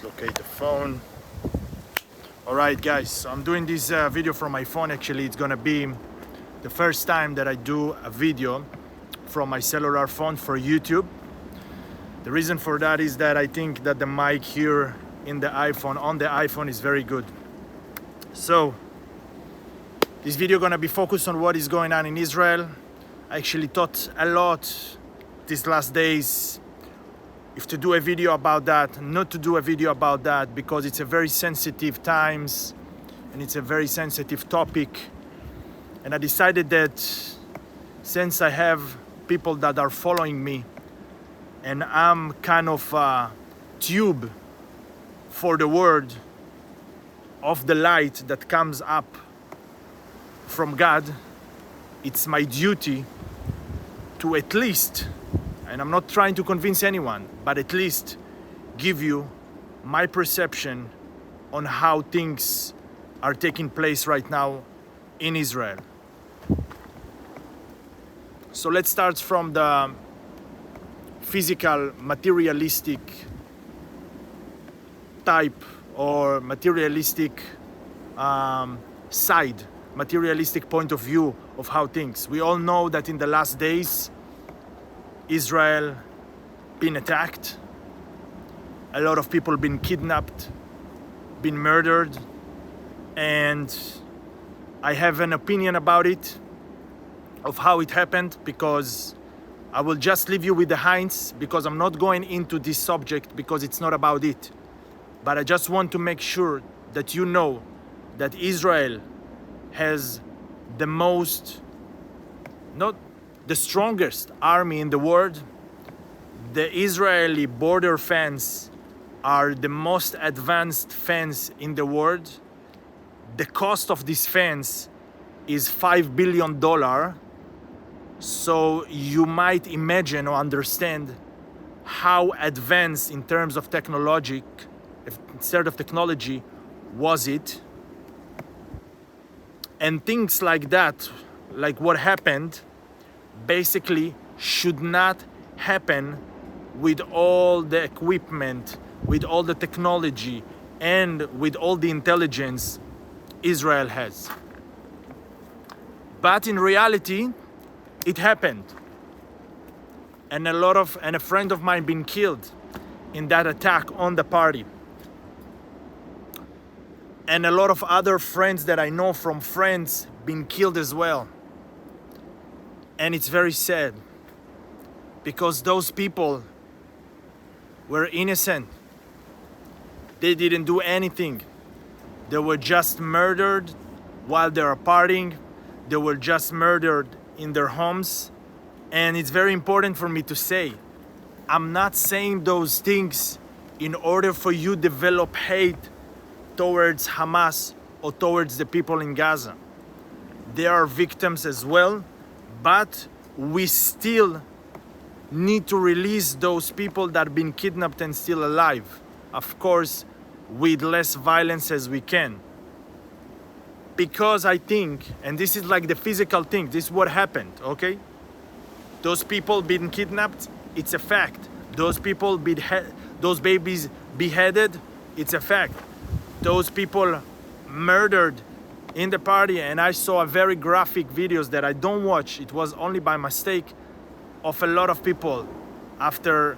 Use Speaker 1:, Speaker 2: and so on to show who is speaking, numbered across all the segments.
Speaker 1: Locate the phone. Alright guys, so I'm doing this video from my phone. Actually, it's gonna be the first time that I do a video from my cellular phone for YouTube. The reason for that is that I think that the mic here on the iPhone is very good. So this video gonna be focused on what is going on in Israel. I actually thought a lot these last days if to do a video about that, not to do a video about that, because it's a very sensitive times and it's a very sensitive topic. And I decided that since I have people that are following me and I'm kind of a tube for the word of the light that comes up from God, it's my duty to at least, and I'm not trying to convince anyone, but at least give you my perception on how things are taking place right now in Israel. So let's start from the physical, materialistic type or materialistic side, materialistic point of view of how things. We all know that in the last days, Israel been attacked, a lot of people been kidnapped, been murdered, and I have an opinion about it, of how it happened, because I will just leave you with the hints, because I'm not going into this subject because it's not about it. But I just want to make sure that you know that Israel has the most, not the strongest army in the world. The Israeli border fence are the most advanced fence in the world. The cost of this fence is $5 billion. So you might imagine or understand how advanced in terms of technology was it. And things like that, like what happened, basically should not happen with all the equipment, with all the technology, and with all the intelligence Israel has. But in reality, it happened. And a friend of mine been killed in that attack on the party. And a lot of other friends that I know from friends been killed as well. And it's very sad, because those people were innocent. They didn't do anything. They were just murdered while they were partying. They were just murdered in their homes. And it's very important for me to say, I'm not saying those things in order for you to develop hate towards Hamas or towards the people in Gaza. They are victims as well. But we still need to release those people that have been kidnapped and still alive. Of course, with less violence as we can. Because I think, and this is like the physical thing, this is what happened, okay? Those people being kidnapped, it's a fact. Those people, those babies beheaded, it's a fact. Those people murdered in the party, and I saw a very graphic videos that I don't watch, it was only by mistake, of a lot of people after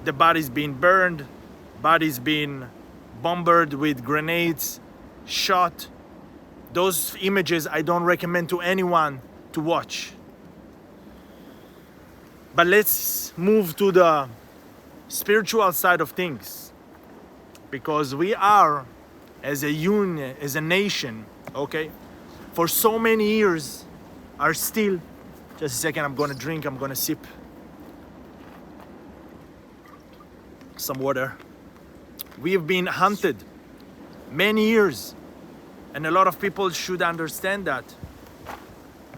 Speaker 1: the bodies being burned, bodies being bombarded with grenades, shot. Those images I don't recommend to anyone to watch. But let's move to the spiritual side of things, because we are, as a union, as a nation, okay, for so many years are still, just a second, I'm gonna sip some water. We have been hunted many years, and a lot of people should understand that.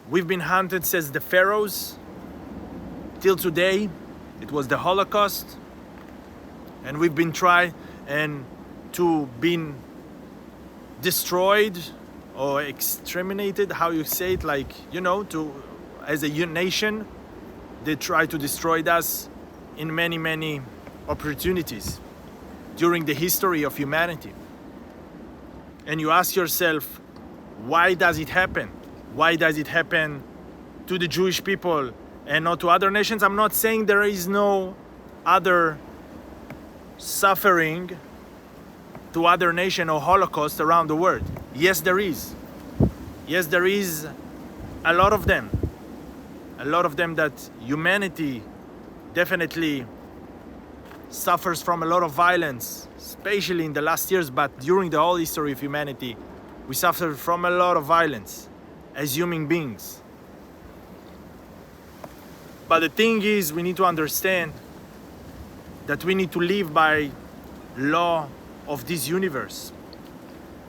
Speaker 1: We've been hunted since the pharaohs till today. It was the Holocaust, and we've been been destroyed or exterminated, how you say it, like, you know, as a nation, they try to destroy us in many opportunities. during the history of humanity. And you ask yourself, why does it happen? Why does it happen to the Jewish people and not to other nations? I'm not saying there is no other suffering to other nation or Holocaust around the world. Yes, there is. Yes, there is a lot of them. A lot of them that humanity definitely suffers from a lot of violence, especially in the last years, but during the whole history of humanity, we suffered from a lot of violence as human beings. But the thing is, we need to understand that we need to live by law of this universe.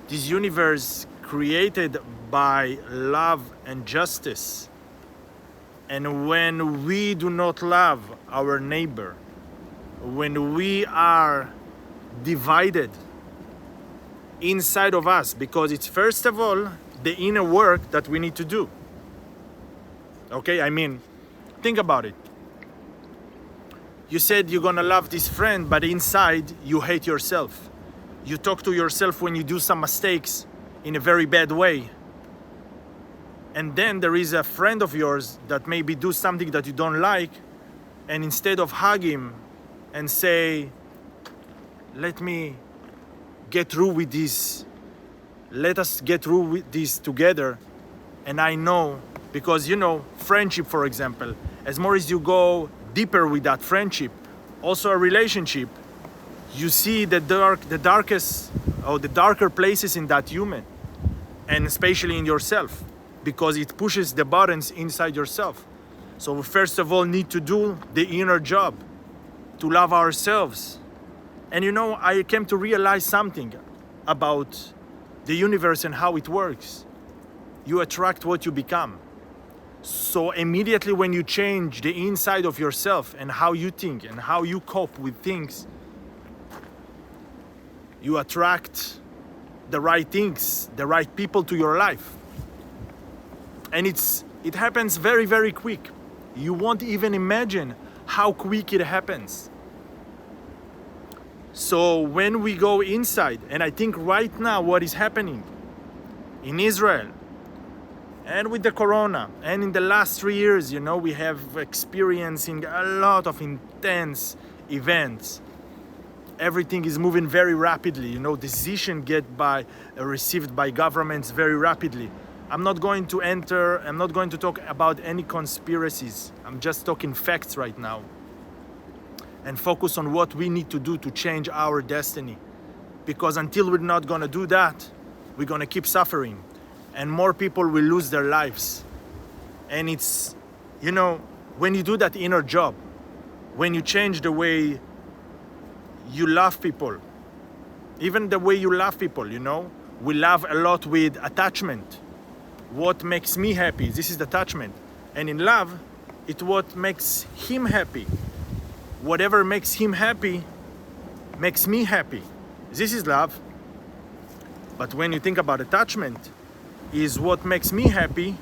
Speaker 1: This universe created by love and justice. And when we do not love our neighbor, when we are divided inside of us, because it's first of all the inner work that we need to do. Okay, I mean, think about it. You said you're gonna love this friend, but inside you hate yourself. You talk to yourself when you do some mistakes in a very bad way. And then there is a friend of yours that maybe do something that you don't like, and instead of hug him and say, let me get through with this, let us get through with this together. And I know, because you know, friendship, for example, as more as you go deeper with that friendship, also a relationship, you see the darkest or the darker places in that human, and especially in yourself, because it pushes the buttons inside yourself. So we first of all need to do the inner job, to love ourselves. And you know, I came to realize something about the universe and how it works. You attract what you become. So immediately when you change the inside of yourself and how you think and how you cope with things, you attract the right things, the right people to your life. And it happens very, very quick. You won't even imagine how quick it happens. So when we go inside, and I think right now what is happening in Israel and with the corona, and in the last 3 years, you know, we have experiencing a lot of intense events. Everything is moving very rapidly, you know, decisions get received by governments very rapidly. I'm not going to talk about any conspiracies. I'm just talking facts right now. And focus on what we need to do to change our destiny. Because until we're not gonna do that, we're gonna keep suffering. And more people will lose their lives. And it's, you know, when you do that inner job, when you change the way you love people, even the way you love people, you know, we love a lot with attachment. What makes me happy, this is the attachment. And in love, it's what makes him happy. Whatever makes him happy makes me happy. This is love. But when you think about attachment, is what makes me happy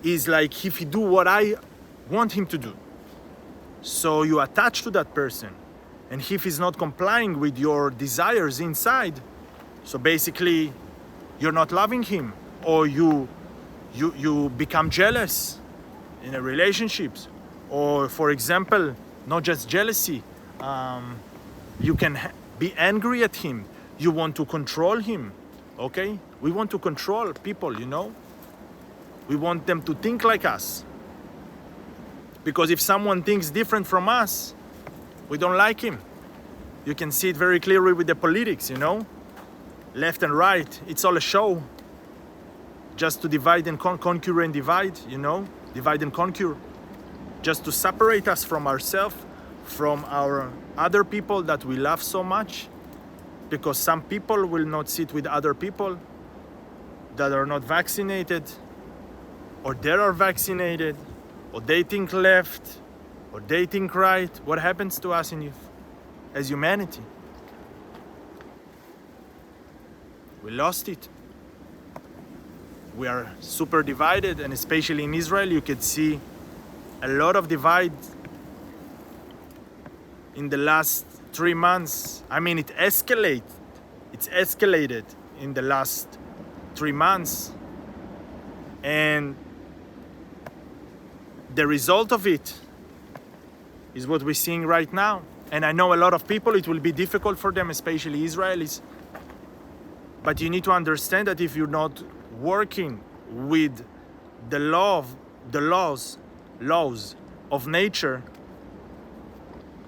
Speaker 1: is like if you do what I want him to do. So you attach to that person, and if he's not complying with your desires inside, so basically you're not loving him, or you become jealous in a relationships. Or for example, not just jealousy, you can be angry at him. You want to control him, okay? We want to control people, you know? We want them to think like us. Because if someone thinks different from us, we don't like him. You can see it very clearly with the politics, you know? Left and right, it's all a show. Just to divide and conquer and divide, you know? Divide and conquer. Just to separate us from ourselves, from our other people that we love so much. Because some people will not sit with other people that are not vaccinated, or they are vaccinated, or they think left, or they think right. What happens to us as humanity? We lost it. We are super divided, and especially in Israel, you could see a lot of divide in the last 3 months. I mean, it's escalated in the last 3 months. And the result of it is what we're seeing right now. And I know a lot of people, it will be difficult for them, especially Israelis. But you need to understand that if you're not working with the laws of nature,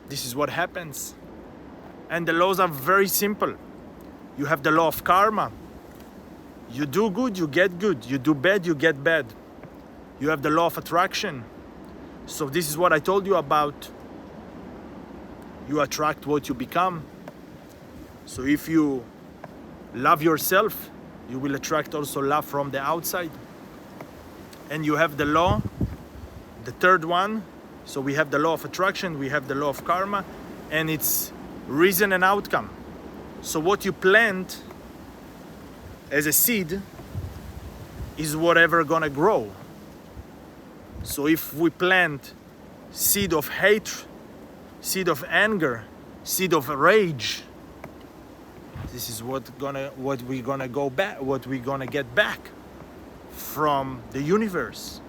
Speaker 1: this is what happens. And the laws are very simple. You have the law of karma. You do good, you get good. You do bad, you get bad. You have the law of attraction. So this is what I told you about. You attract what you become. So if you love yourself, you will attract also love from the outside. And you have the law, the third one. So we have the law of attraction, we have the law of karma, and it's reason and outcome. So what you plant as a seed is whatever gonna grow. So if we plant seed of hate, seed of anger, seed of rage, this is what we're gonna get back from the universe.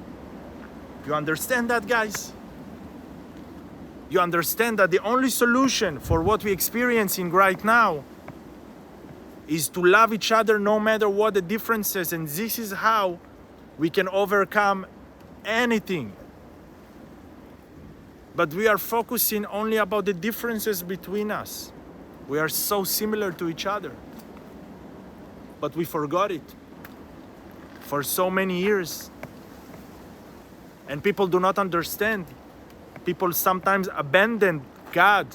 Speaker 1: You understand that, guys? You understand that the only solution for what we're experiencing right now is to love each other no matter what the differences, and this is how we can overcome anything. But we are focusing only about the differences between us. We are so similar to each other. But we forgot it for so many years. And people do not understand. People sometimes abandon God,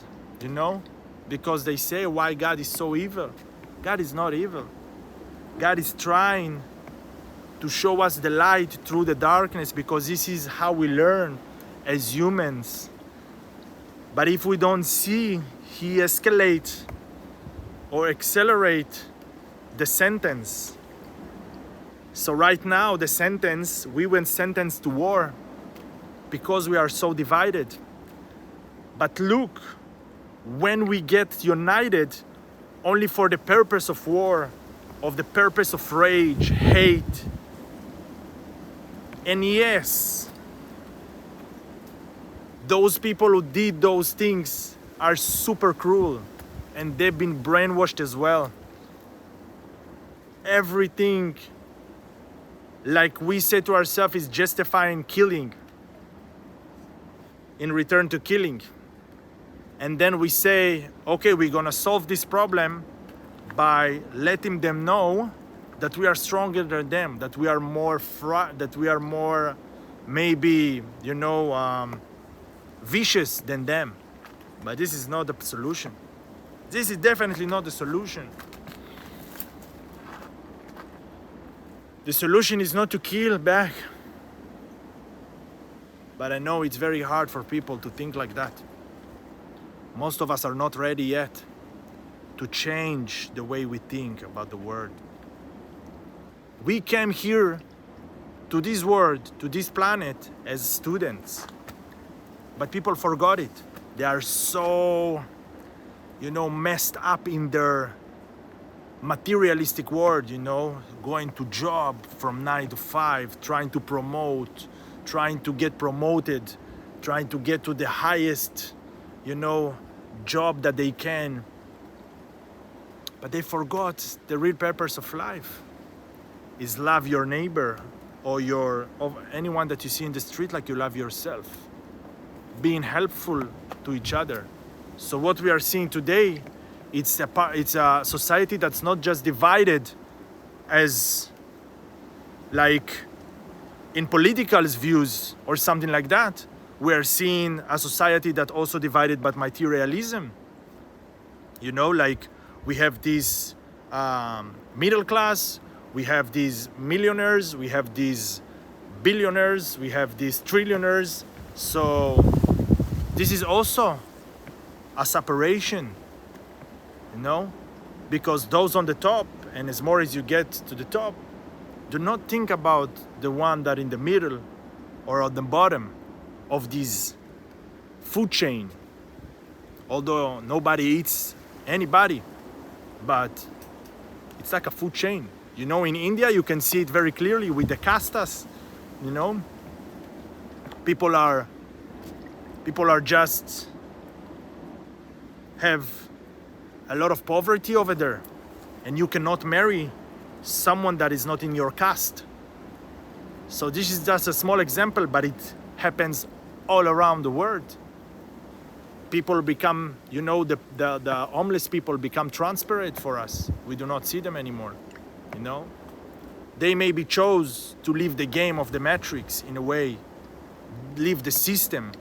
Speaker 1: because they say, why God is so evil? God is not evil. God is trying to show us the light through the darkness, because this is how we learn as humans. But if we don't see, He escalates or accelerates the sentence. So right now, the sentence, we were sentenced to war because we are so divided. But look, when we get united only for the purpose of war, of the purpose of rage, hate, and yes, those people who did those things are super cruel, and they've been brainwashed as well. Everything, like we say to ourselves, is justifying killing in return to killing. And then we say, okay, we're gonna solve this problem by letting them know that we are stronger than them, that we are more maybe, vicious than them. But this is not the solution. This is definitely not the solution. The solution is not to kill back. But I know it's very hard for people to think like that. Most of us are not ready yet to change the way we think about the world. We came here to this world, to this planet, as students. But people forgot it. They are so, messed up in their materialistic world, going to job from 9 to 5, trying to promote, trying to get promoted, trying to get to the highest, job that they can. But they forgot the real purpose of life is love your neighbor or anyone that you see in the street like you love yourself. Being helpful to each other. So what we are seeing today, it's a society that's not just divided as like in political views or something like that. We are seeing a society that also divided by materialism. Like we have this middle class, we have these millionaires, we have these billionaires, we have these trillionaires. So this is also a separation, because those on the top, and as more as you get to the top, do not think about the one that in the middle or at the bottom of this food chain although nobody eats anybody, but it's like a food chain. You know, in India, you can see it very clearly with the castas, you know. People are just have a lot of poverty over there, and you cannot marry someone that is not in your caste. So this is just a small example, but it happens all around the world. People become, you know, the homeless people become transparent for us. We do not see them anymore, you know. They maybe chose to leave the game of the matrix in a way, leave the system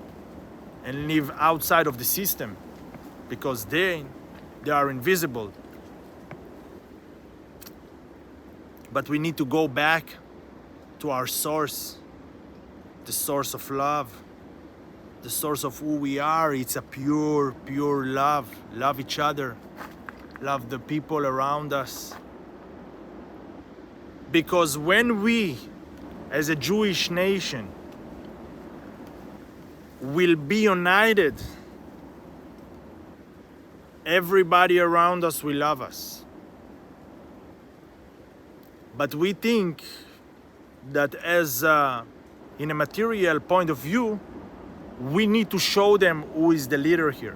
Speaker 1: and live outside of the system, because they are invisible. But we need to go back to our source, the source of love, the source of who we are. It's a pure love. Love each other, love the people around us. Because when we, as a Jewish nation, will be united, everybody around us will love us. But we think that as in a material point of view, we need to show them who is the leader here.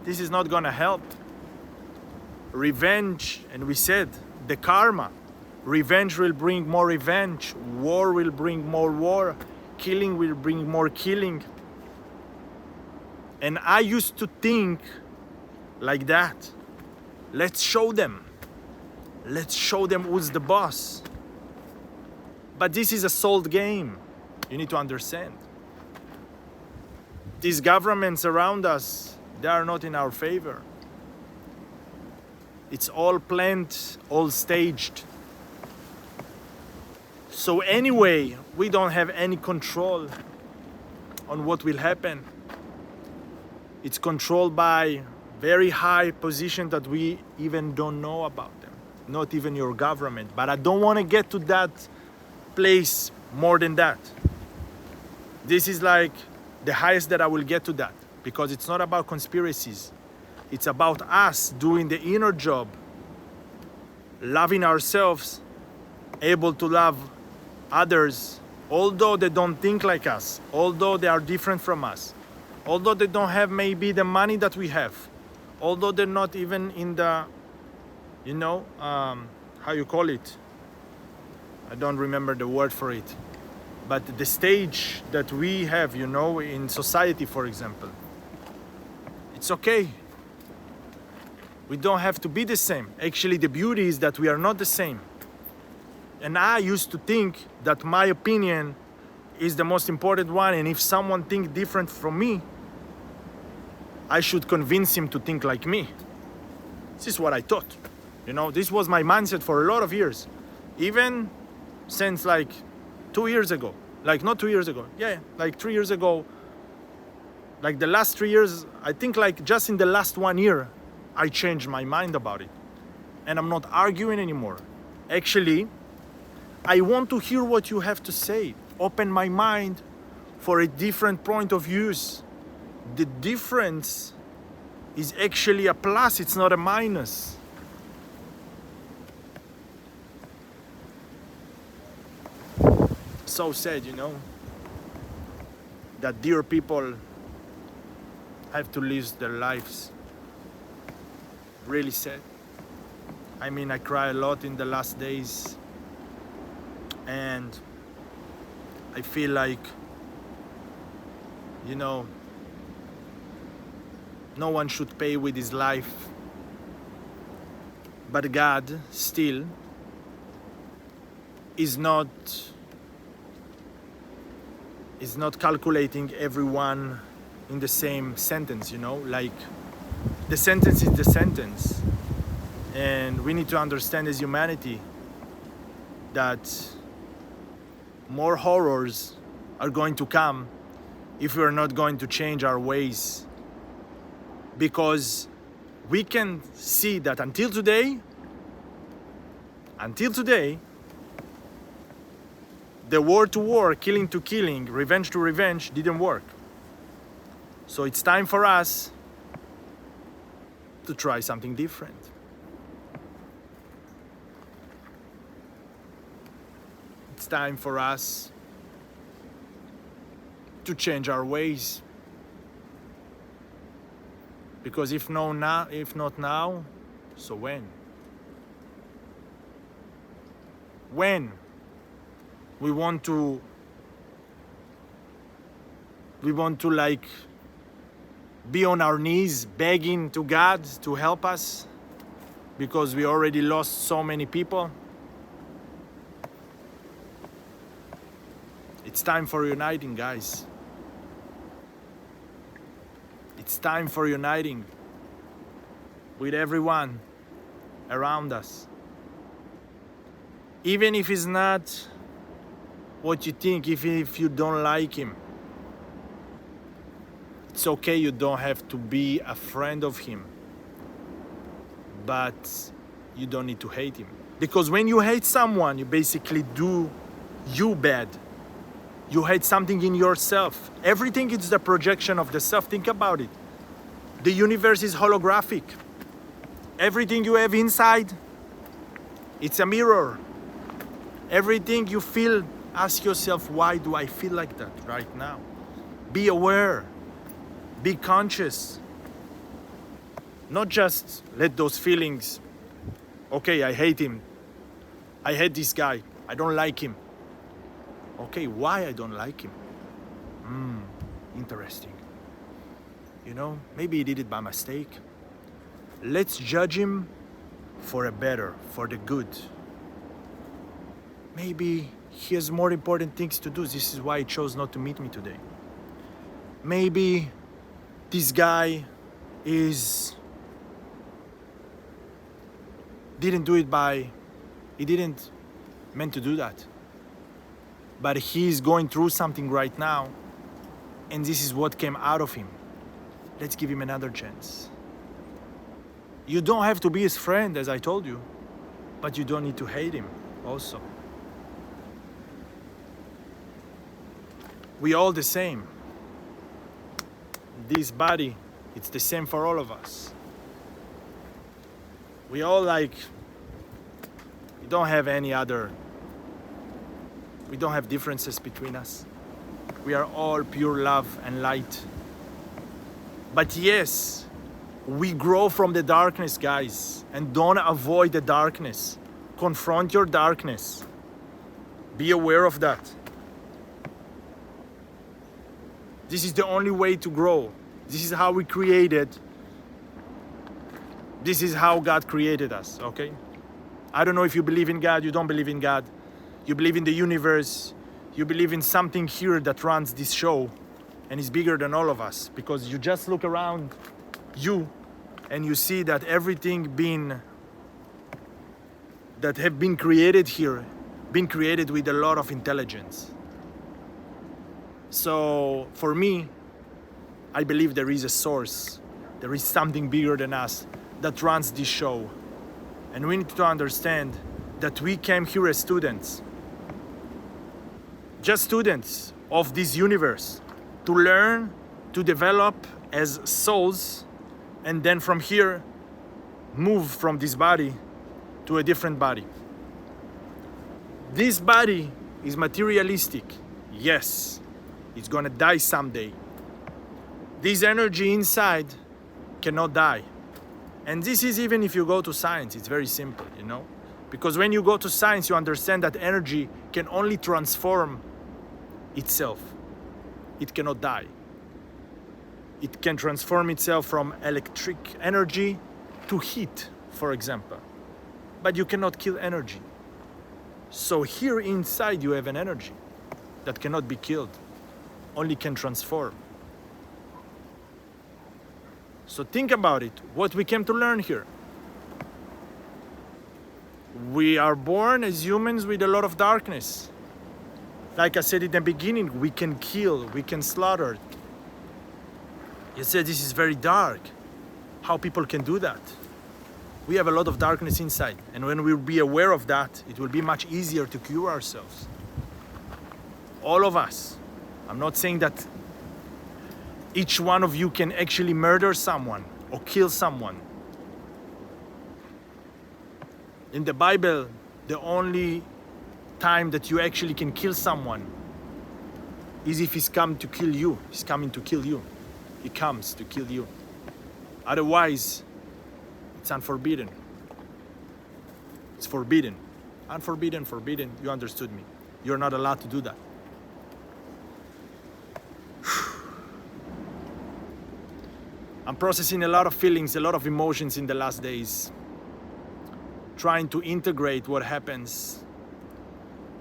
Speaker 1: This is not gonna help. Revenge, and we said, the karma. Revenge will bring more revenge. War will bring more war. Killing will bring more killing. And I used to think like that. Let's show them. Let's show them who's the boss. But this is a sold game. You need to understand. These governments around us, they are not in our favor. It's all planned, all staged. So anyway, we don't have any control on what will happen. It's controlled by very high position that we even don't know about them. Not even your government. But I don't want to get to that place more than that. This is like the highest that I will get to that, because it's not about conspiracies. It's about us doing the inner job, loving ourselves, able to love others, although they don't think like us, although they are different from us, although they don't have maybe the money that we have, although they're not even in the, you know, how you call it? I don't remember the word for it. But the stage that we have, you know, in society, for example, it's okay. We don't have to be the same. Actually, the beauty is that we are not the same. And I used to think that my opinion is the most important one, and if someone thinks different from me, I should convince him to think like me. This is what I thought. You know, this was my mindset for a lot of years. Even since like 2 years ago. Like not 2 years ago. Yeah, like 3 years ago. Like the last 3 years, I think like just in the last 1 year, I changed my mind about it. And I'm not arguing anymore. Actually, I want to hear what you have to say. Open my mind for a different point of views. The difference is actually a plus, it's not a minus. So sad, you know, that dear people have to lose their lives. Really sad. I mean, I cry a lot in the last days, and I feel like, you know, no one should pay with his life, but God still is not calculating everyone in the same sentence, you know, like the sentence is the sentence. And we need to understand as humanity that more horrors are going to come if we are not going to change our ways. Because we can see that until today, the war to war, killing to killing, revenge to revenge didn't work. So it's time for us to try something different. It's time for us to change our ways. Because if not now, so when? When we want to like be on our knees begging to God to help us because we already lost so many people. It's time for uniting, guys. It's time for uniting with everyone around us. Even if it's not what you think, if you don't like him, it's okay, you don't have to be a friend of him, but you don't need to hate him. Because when you hate someone, you basically do you bad. You hate something in yourself. Everything is the projection of the self. Think about it. The universe is holographic. Everything you have inside, it's a mirror. Everything you feel, ask yourself, why do I feel like that right now? Be aware. Be conscious. Not just let those feelings, okay, I hate him. I hate this guy. I don't like him. Okay, why I don't like him? Interesting. You know, maybe he did it by mistake. Let's judge him for a better, for the good. Maybe he has more important things to do. This is why he chose not to meet me today. Maybe this guy he didn't meant to do that. But he's going through something right now, and this is what came out of him. Let's give him another chance. You don't have to be his friend, as I told you, but you don't need to hate him also. We all the same. This body, it's the same for all of us. We all we don't have differences between us. We are all pure love and light. But yes, we grow from the darkness, guys, and don't avoid the darkness. Confront your darkness. Be aware of that. This is the only way to grow. This is how we created. This is how God created us, okay? I don't know if you believe in God, you don't believe in God. You believe in the universe. You believe in something here that runs this show and is bigger than all of us, because you just look around you and you see that everything that have been created here, been created with a lot of intelligence. So for me, I believe there is a source. There is something bigger than us that runs this show. And we need to understand that we came here as students. Just students of this universe, to learn, to develop as souls, and then from here, move from this body to a different body. This body is materialistic. Yes, it's gonna die someday. This energy inside cannot die. And this is even if you go to science, it's very simple, you know? Because when you go to science, you understand that energy can only transform itself. It cannot die. It can transform itself from electric energy to heat, for example. But you cannot kill energy. So here inside you have an energy that cannot be killed, only can transform. So think about it, what we came to learn here. We are born as humans with a lot of darkness. Like I said in the beginning, we can kill, we can slaughter. You said this is very dark. How people can do that? We have a lot of darkness inside. And when we'll be aware of that, it will be much easier to cure ourselves. All of us. I'm not saying that each one of you can actually murder someone or kill someone. In the Bible, the only time that you actually can kill someone is if he's come to kill you. He's coming to kill you. He comes to kill you. Otherwise, it's unforbidden. It's forbidden. Unforbidden, forbidden. You understood me. You're not allowed to do that. I'm processing a lot of feelings, a lot of emotions in the last days. Trying to integrate what happens.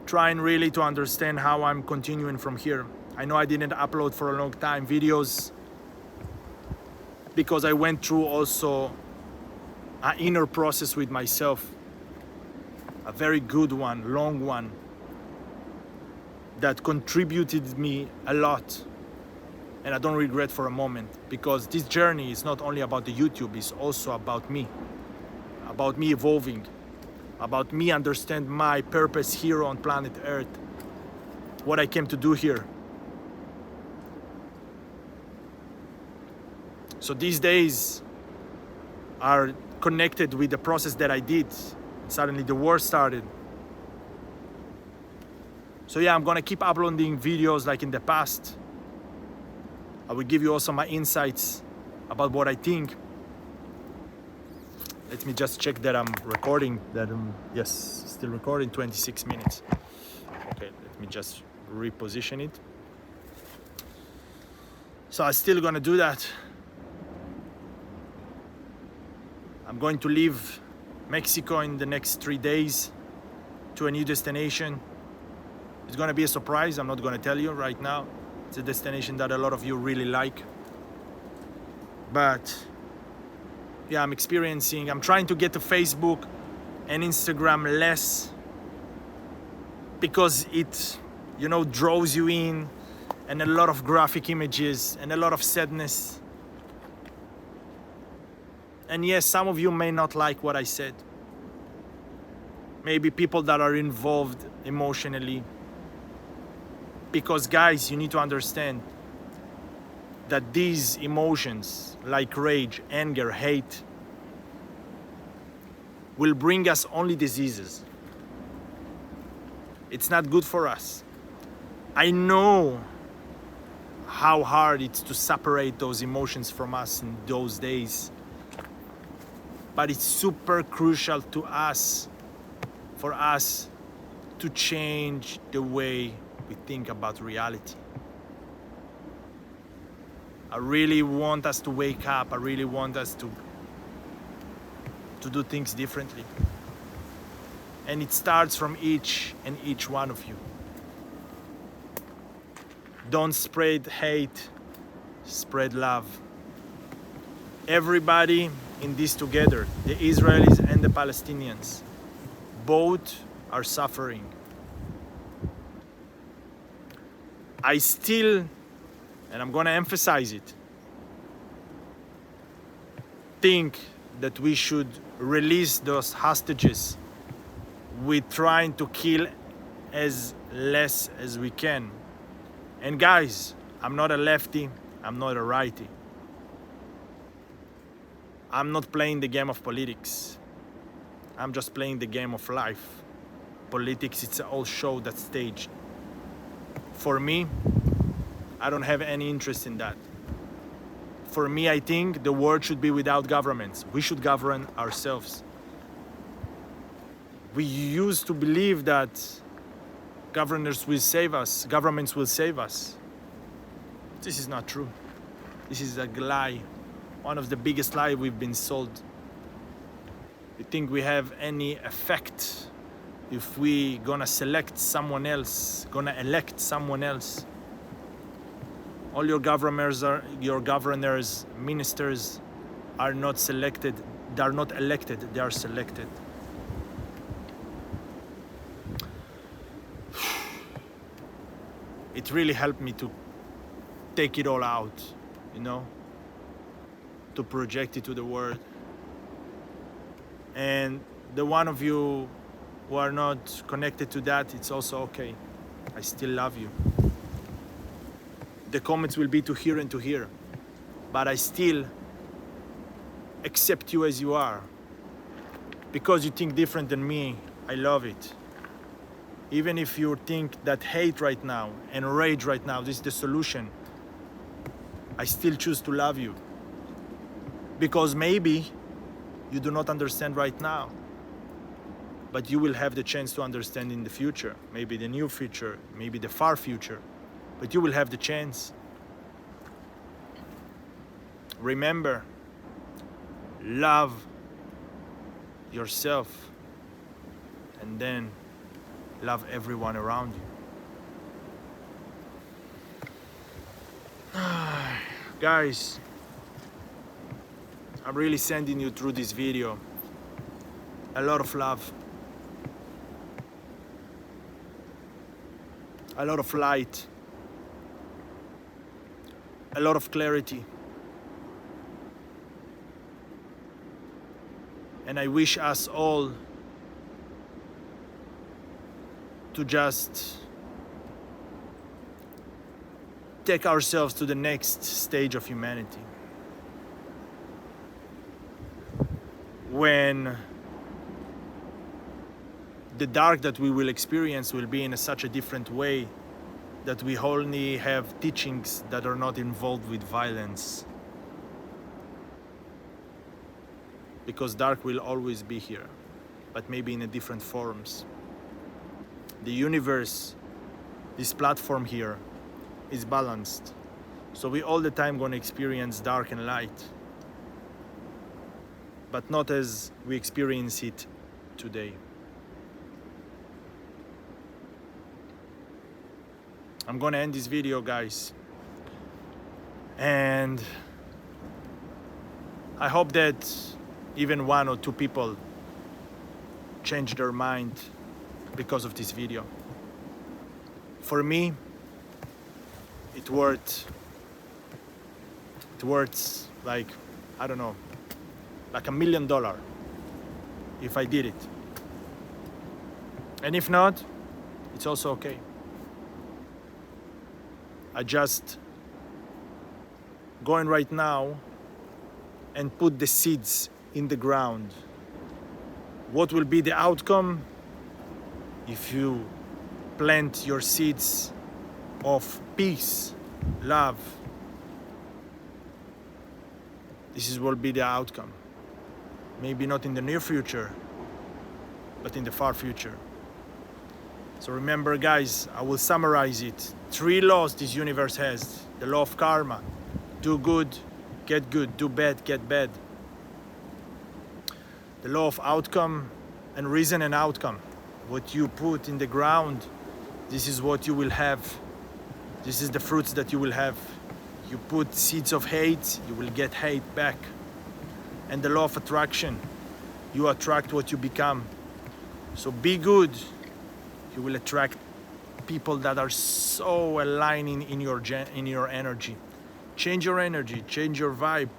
Speaker 1: Trying really to understand how I'm continuing from here. I know I didn't upload for a long time videos because I went through also an inner process with myself. A very good one, long one, that contributed me a lot. And I don't regret for a moment, because this journey is not only about the YouTube, it's also about me evolving, about me understand my purpose here on planet Earth, what I came to do here. So these days are connected with the process that I did. Suddenly the war started. So yeah, I'm gonna keep uploading videos like in the past. I will give you also my insights about what I think. Let me just check that I'm recording, yes, still recording, 26 minutes. Okay, let me just reposition it. So I'm still gonna do that. I'm going to leave Mexico in the next 3 days to a new destination. It's gonna be a surprise, I'm not gonna tell you right now. It's a destination that a lot of you really like. But yeah, I'm trying to get to Facebook and Instagram less, because it, draws you in, and a lot of graphic images and a lot of sadness. And yes, some of you may not like what I said. Maybe people that are involved emotionally. Because guys, you need to understand that these emotions, like rage, anger, hate, will bring us only diseases. It's not good for us. I know how hard it's to separate those emotions from us in those days. But it's super crucial to us, for us to change the way we think about reality. I really want us to wake up. I really want us to do things differently. And it starts from each and each one of you. Don't spread hate, spread love. Everybody in this together, the Israelis and the Palestinians, both are suffering. I still, and I'm gonna emphasize it, think that we should release those hostages with trying to kill as less as we can. And guys, I'm not a lefty, I'm not a righty. I'm not playing the game of politics. I'm just playing the game of life. Politics, it's all show that's staged. For me, I don't have any interest in that. For me, I think the world should be without governments. We should govern ourselves. We used to believe that governors will save us, governments will save us. This is not true. This is a lie. One of the biggest lies we've been sold. You think we have any effect if we gonna select someone else, gonna elect someone else? All your governors, ministers are not selected. They are not elected, they are selected. It really helped me to take it all out, to project it to the world. And the one of you who are not connected to that, it's also okay. I still love you. The comments will be to here and to here, but I still accept you as you are. because you think different than me, I love it. Even if you think that hate right now and rage right now, this is the solution, I still choose to love you. Because maybe you do not understand right now, but you will have the chance to understand in the future, maybe the near future, maybe the far future, but you will have the chance. Remember, love yourself and then love everyone around you. Guys, I'm really sending you through this video a lot of love, a lot of light, a lot of clarity. And I wish us all to just take ourselves to the next stage of humanity, when the dark that we will experience will be in such a different way that we only have teachings that are not involved with violence. Because dark will always be here, but maybe in a different forms. The universe, this platform here, is balanced. So we all the time gonna experience dark and light, but not as we experience it today. I'm gonna end this video, guys. And I hope that even 1 or 2 people change their mind because of this video. For me, it worth like, I don't know, like $1 million if I did it. And if not, it's also okay. I just going right now and put the seeds in the ground. What will be the outcome if you plant your seeds of peace, love? This will be the outcome. Maybe not in the near future, but in the far future. So remember, guys, I will summarize it. 3 laws this universe has. The law of karma. Do good, get good. Do bad, get bad. The law of outcome and reason and outcome. What you put in the ground, this is what you will have. This is the fruits that you will have. You put seeds of hate, you will get hate back. And the law of attraction. You attract what you become. So be good. You will attract people that are so aligning in your energy. Change your energy, change your vibe.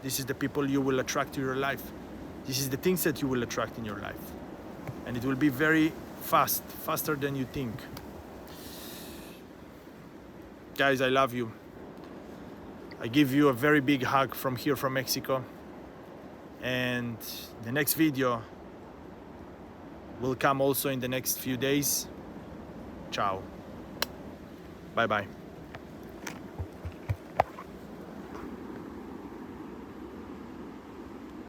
Speaker 1: This is the people you will attract to your life. This is the things that you will attract in your life. And it will be very fast, faster than you think. Guys, I love you. I give you a very big hug from here, from Mexico. And the next video will come also in the next few days. Ciao. Bye-bye.